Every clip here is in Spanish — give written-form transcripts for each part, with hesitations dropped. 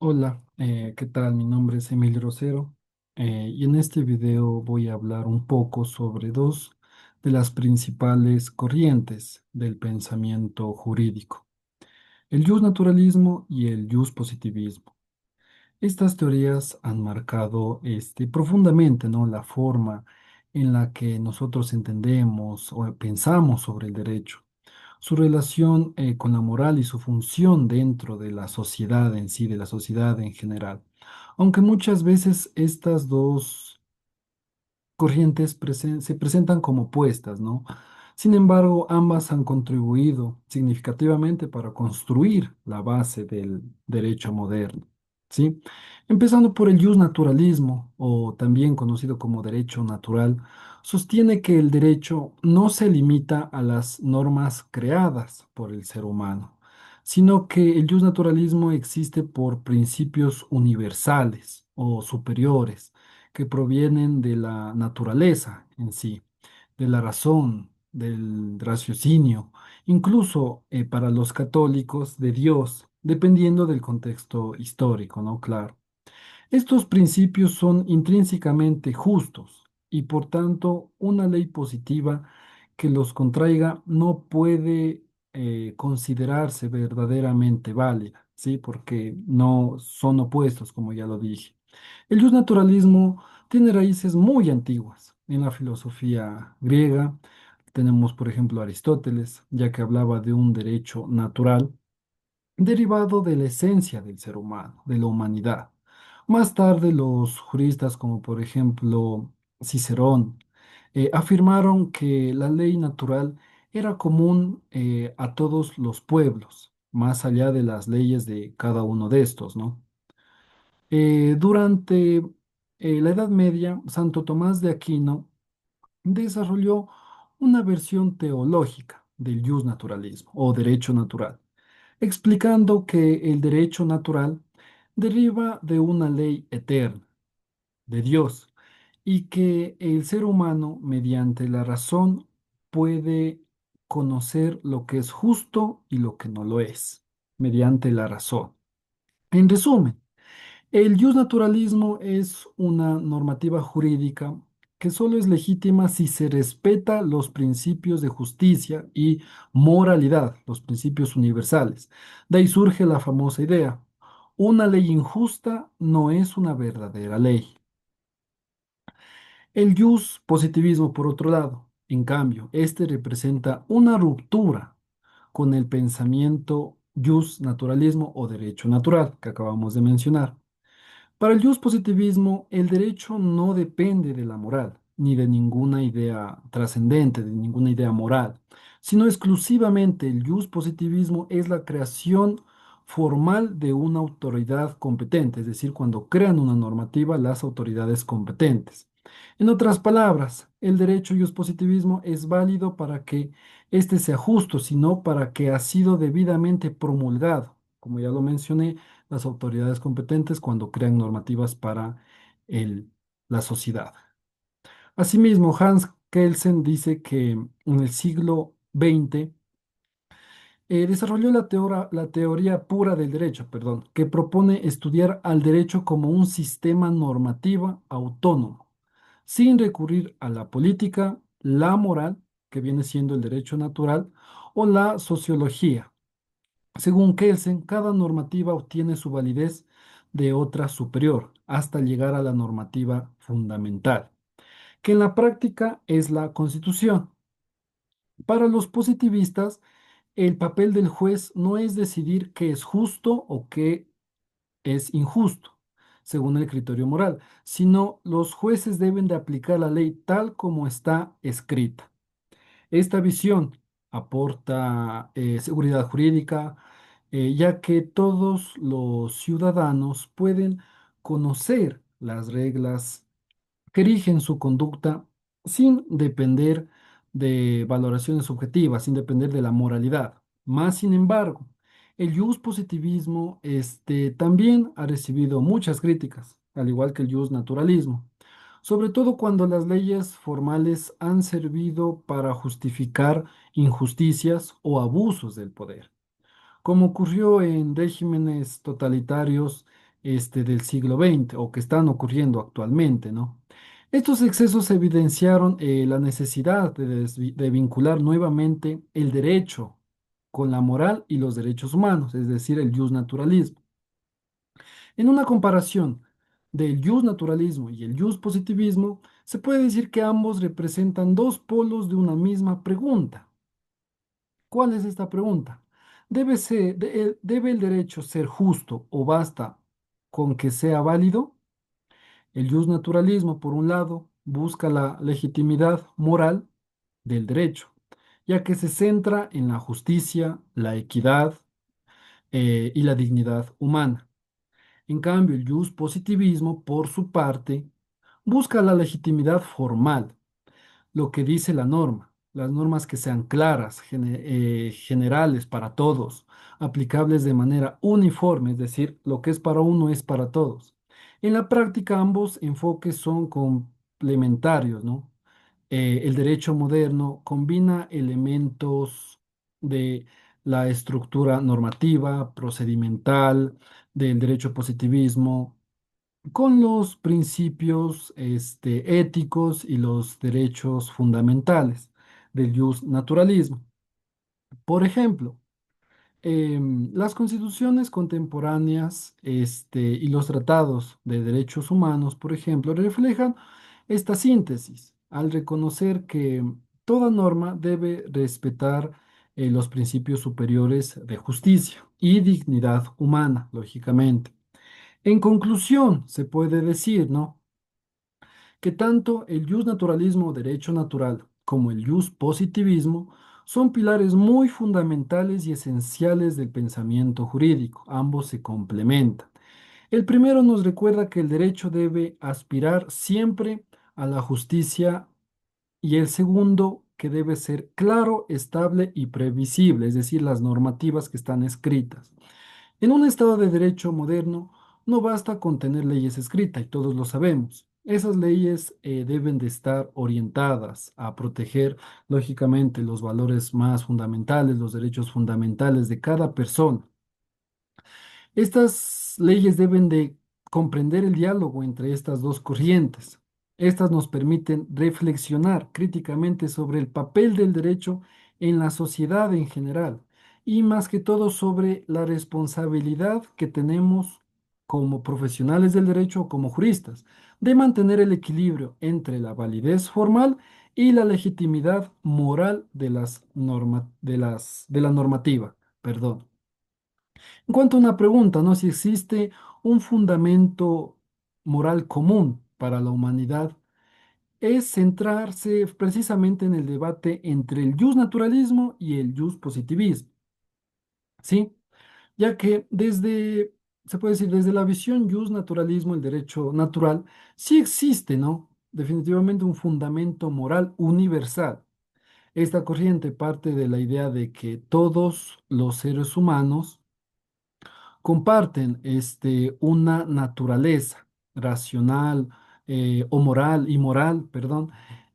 Hola, ¿qué tal? Mi nombre es Emilio Rosero y en este video voy a hablar un poco sobre dos de las principales corrientes del pensamiento jurídico, el justnaturalismo y el positivismo. Estas teorías han marcado profundamente, ¿no?, la forma en la que nosotros entendemos o pensamos sobre el derecho, su relación con la moral y su función dentro de la sociedad en sí, de la sociedad en general. Aunque muchas veces estas dos corrientes se presentan como opuestas, ¿no? Sin embargo, ambas han contribuido significativamente para construir la base del derecho moderno, ¿sí? Empezando por el justnaturalismo, o también conocido como derecho natural, sostiene que el derecho no se limita a las normas creadas por el ser humano, sino que el justnaturalismo existe por principios universales o superiores que provienen de la naturaleza en sí, de la razón, del raciocinio, incluso para los católicos de Dios, dependiendo del contexto histórico, ¿no? Claro. Estos principios son intrínsecamente justos y por tanto una ley positiva que los contraiga no puede considerarse verdaderamente válida, ¿sí? Porque no son opuestos, como ya lo dije. El justnaturalismo tiene raíces muy antiguas en la filosofía griega. Tenemos, por ejemplo, Aristóteles, ya que hablaba de un derecho natural derivado de la esencia del ser humano, de la humanidad. Más tarde, los juristas, como por ejemplo Cicerón, afirmaron que la ley natural era común a todos los pueblos, más allá de las leyes de cada uno de estos, ¿no? Durante la Edad Media, Santo Tomás de Aquino desarrolló una versión teológica del justnaturalismo o derecho natural, explicando que el derecho natural deriva de una ley eterna, de Dios, y que el ser humano, mediante la razón, puede conocer lo que es justo y lo que no lo es, mediante la razón. En resumen, el justnaturalismo es una normativa jurídica que solo es legítima si se respeta los principios de justicia y moralidad, los principios universales. De ahí surge la famosa idea: una ley injusta no es una verdadera ley. El positivismo, por otro lado, en cambio, este representa una ruptura con el pensamiento naturalismo o derecho natural que acabamos de mencionar. Para el positivismo, el derecho no depende de la moral, ni de ninguna idea trascendente, de ninguna idea moral, sino exclusivamente el positivismo es la creación formal de una autoridad competente, es decir, cuando crean una normativa las autoridades competentes. En otras palabras, el derecho positivismo es válido para que éste sea justo, sino para que ha sido debidamente promulgado. Como ya lo mencioné, las autoridades competentes cuando crean normativas para el- la sociedad. Asimismo, Hans Kelsen dice que en el siglo XX desarrolló la teoría pura del derecho, perdón, que propone estudiar al derecho como un sistema normativo autónomo, sin recurrir a la política, la moral, que viene siendo el derecho natural, o la sociología. Según Kelsen, cada normativa obtiene su validez de otra superior hasta llegar a la normativa fundamental, que en la práctica es la Constitución. Para los positivistas, el papel del juez no es decidir qué es justo o qué es injusto, según el criterio moral, sino los jueces deben de aplicar la ley tal como está escrita. Esta visión aporta seguridad jurídica, ya que todos los ciudadanos pueden conocer las reglas que rigen su conducta sin depender de valoraciones subjetivas, sin depender de la moralidad. Más sin embargo, el positivismo también ha recibido muchas críticas, al igual que el naturalismo, sobre todo cuando las leyes formales han servido para justificar injusticias o abusos del poder, como ocurrió en regímenes totalitarios del siglo XX o que están ocurriendo actualmente, ¿no? Estos excesos evidenciaron la necesidad de vincular nuevamente el derecho con la moral y los derechos humanos, es decir, el naturalismo. En una comparación del naturalismo y el positivismo, se puede decir que ambos representan dos polos de una misma pregunta. ¿Cuál es esta pregunta? ¿Debe el derecho ser justo o basta con que sea válido? El naturalismo, por un lado, busca la legitimidad moral del derecho, ya que se centra en la justicia, la equidad y la dignidad humana. En cambio, el positivismo, por su parte, busca la legitimidad formal, lo que dice la norma, las normas que sean claras, generales para todos, aplicables de manera uniforme, es decir, lo que es para uno es para todos. En la práctica, ambos enfoques son complementarios, ¿no? El derecho moderno combina elementos de la estructura normativa, procedimental, del derecho positivismo, con los principios éticos y los derechos fundamentales del naturalismo. Por ejemplo, las constituciones contemporáneas y los tratados de derechos humanos, por ejemplo, reflejan esta síntesis al reconocer que toda norma debe respetar los principios superiores de justicia y dignidad humana, lógicamente. En conclusión, se puede decir, ¿no?, que tanto el naturalismo o derecho natural como el positivismo son pilares muy fundamentales y esenciales del pensamiento jurídico. Ambos se complementan. El primero nos recuerda que el derecho debe aspirar siempre a la justicia y el segundo que debe ser claro, estable y previsible, es decir, las normativas que están escritas. En un Estado de Derecho moderno no basta con tener leyes escritas, y todos lo sabemos. Esas leyes deben de estar orientadas a proteger, lógicamente, los valores más fundamentales, los derechos fundamentales de cada persona. Estas leyes deben de comprender el diálogo entre estas dos corrientes. Estas nos permiten reflexionar críticamente sobre el papel del derecho en la sociedad en general y más que todo sobre la responsabilidad que tenemos como profesionales del derecho o como juristas de mantener el equilibrio entre la validez formal y la legitimidad moral de de la normativa. Perdón. En cuanto a una pregunta, ¿no? Si existe un fundamento moral común para la humanidad, es centrarse precisamente en el debate entre el naturalismo y el positivismo, ¿sí? Ya que se puede decir, desde la visión naturalismo, el derecho natural, sí existe, ¿no? Definitivamente un fundamento moral universal. Esta corriente parte de la idea de que todos los seres humanos comparten una naturaleza racional o moral y moral, perdón,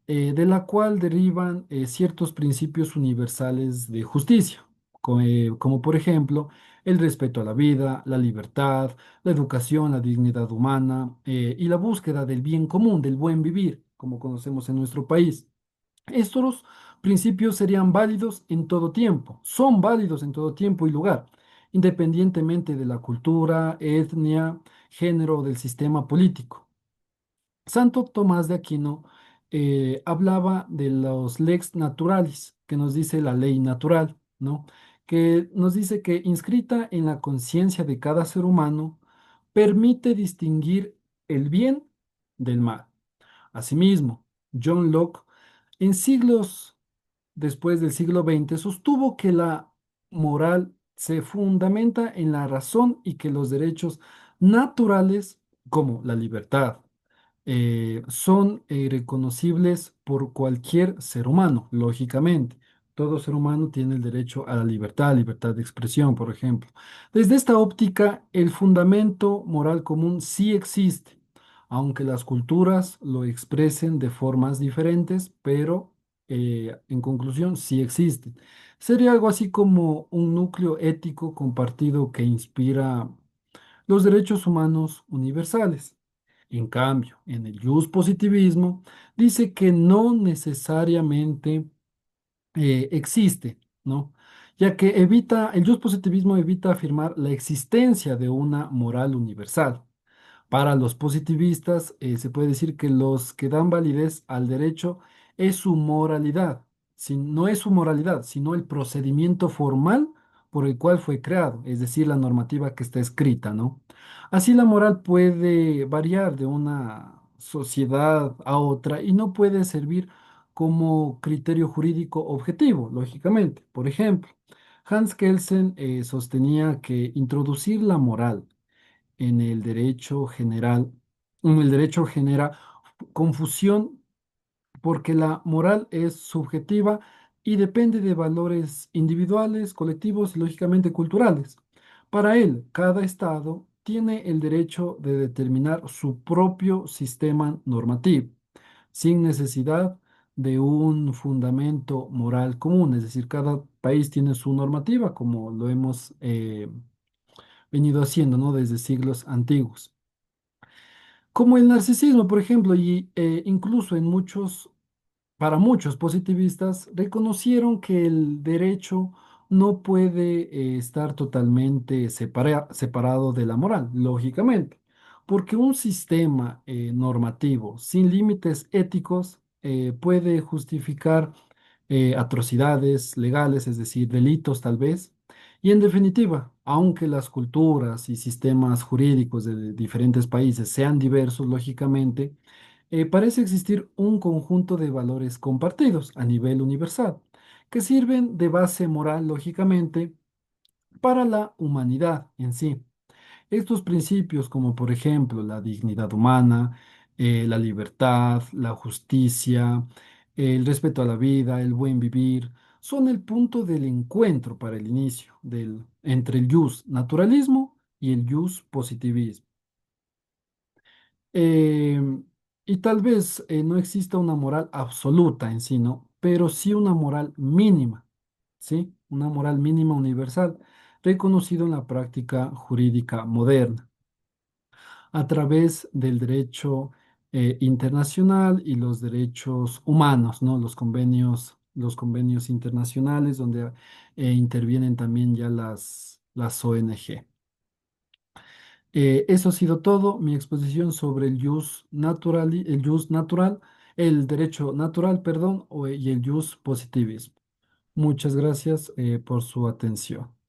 de la cual derivan ciertos principios universales de justicia, como por ejemplo el respeto a la vida, la libertad, la educación, la dignidad humana y la búsqueda del bien común, del buen vivir, como conocemos en nuestro país. Estos principios serían válidos en todo tiempo, son válidos en todo tiempo y lugar, independientemente de la cultura, etnia, género o del sistema político. Santo Tomás de Aquino hablaba de los lex naturalis, que nos dice la ley natural, ¿no? Que nos dice que inscrita en la conciencia de cada ser humano, permite distinguir el bien del mal. Asimismo, John Locke, en siglos después del siglo XX, sostuvo que la moral se fundamenta en la razón y que los derechos naturales, como la libertad, son reconocibles por cualquier ser humano, lógicamente. Todo ser humano tiene el derecho a la libertad de expresión, por ejemplo. Desde esta óptica, el fundamento moral común sí existe, aunque las culturas lo expresen de formas diferentes, pero en conclusión sí existe. Sería algo así como un núcleo ético compartido que inspira los derechos humanos universales. En cambio, en el positivismo dice que no necesariamente existe, ¿no? Ya que el positivismo evita afirmar la existencia de una moral universal. Para los positivistas, se puede decir que los que dan validez al derecho es su moralidad. No es su moralidad, sino el procedimiento formal por el cual fue creado, es decir, la normativa que está escrita, ¿no? Así la moral puede variar de una sociedad a otra y no puede servir como criterio jurídico objetivo, lógicamente. Por ejemplo, Hans Kelsen sostenía que introducir la moral en el derecho general, en el derecho genera confusión porque la moral es subjetiva y depende de valores individuales, colectivos y lógicamente culturales. Para él, cada estado tiene el derecho de determinar su propio sistema normativo, sin necesidad de un fundamento moral común, es decir, cada país tiene su normativa, como lo hemos venido haciendo, ¿no? Desde siglos antiguos. Como el narcisismo, por ejemplo, y incluso para muchos positivistas, reconocieron que el derecho no puede estar totalmente separado de la moral, lógicamente, porque un sistema normativo sin límites éticos puede justificar atrocidades legales, es decir, delitos tal vez. Y en definitiva, aunque las culturas y sistemas jurídicos de diferentes países sean diversos, lógicamente, parece existir un conjunto de valores compartidos a nivel universal, que sirven de base moral, lógicamente, para la humanidad en sí. Estos principios, como por ejemplo la dignidad humana, la libertad, la justicia, el respeto a la vida, el buen vivir, son el punto del encuentro para el inicio entre el naturalismo y el positivismo. Em, y tal vez no exista una moral absoluta en sí, ¿no? Pero sí una moral mínima, ¿sí? Una moral mínima universal, reconocido en la práctica jurídica moderna a través del derecho internacional y los derechos humanos, ¿no? Los convenios internacionales donde intervienen también ya las ONG. Eso ha sido todo, mi exposición sobre el jus natural, el derecho natural, perdón, y el jus positivismo. Muchas gracias por su atención.